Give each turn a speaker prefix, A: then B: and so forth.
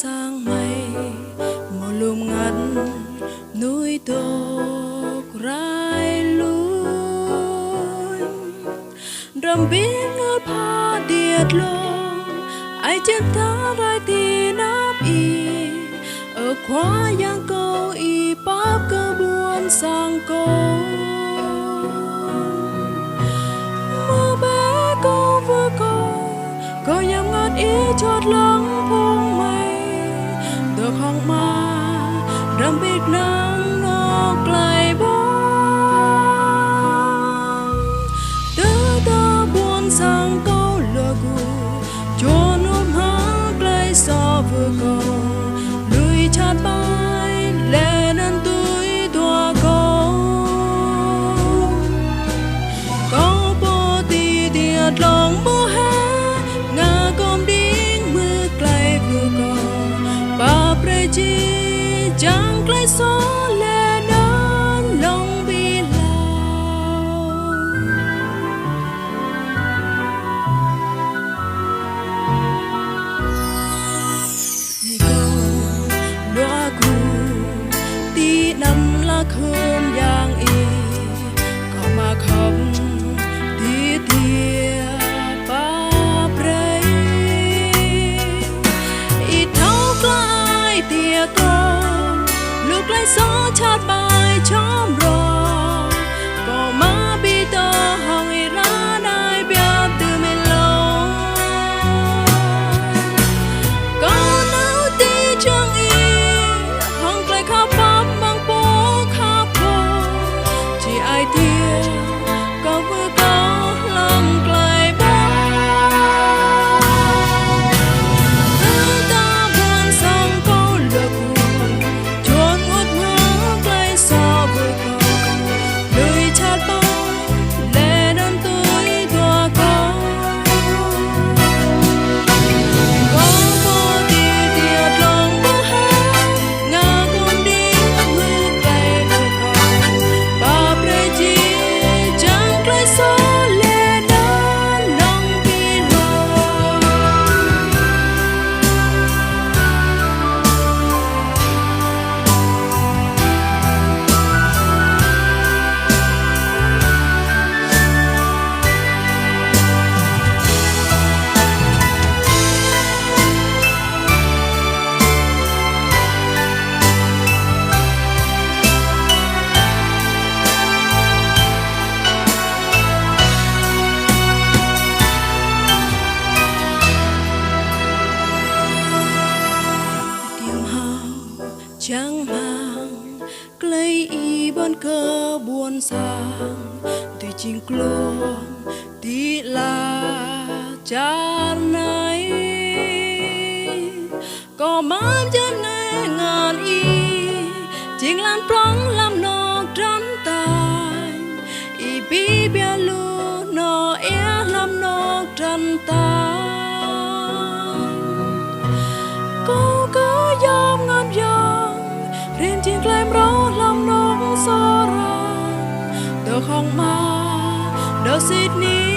A: sang mây một lùm ngắt núi tộc rai lúi rầm biến ngỡ pha điệt lông ai trên ta rai tì nắp y ở khóa giang câu y bắp cơ buồn sang câu mơ bé câu vừa có nhắm ngắt ý chót lắng phong mây được hong ma rầm biết nắng nó cày bóng tớ ta buồn sang câu lừa gù cho nốt hát lấy so vừa cầu lùi chát bay lệ nên túi tua câu bố tì tiệt lòng bố hé ngà com điên mưa cày vừa cầu bà pre chi chẳng lấy số lệ nên lòng bi lao ngày câu loa cù tí nằm lá khôn giang y có mà khóc tí tia ba pre ít thấu lại tia con lúc lấy gió chát bài chóm rò có má bi tơ hồng y ra đai bia từ mình lâu có nấu tí trăng y hồng lại khắp pháp bằng bố khắp hồ chỉ ai tia có vừa có lòng lại bó ta buồn sang câu lừa cù chuồn ngút ngước lấy so vừa cầu lùi chát bay lệ đơn túi tua câu có vô tì tiệt lòng bố hát ngà con đi mưa cày vừa cầu bà pre chi chẳng lấy số lệ đơn lòng bi lao tiếng hào chẳng mang lấy y bên cơ buồn sang tuy chính luôn tí là chán này có mám chân này ngàn y chính lan prong làm nọ trắng tài y bi bia lu nọ é làm nọ trắng tài cô có yom ngon yong riêng chiếc lem ró làm nong so ra được không mà đâu Sydney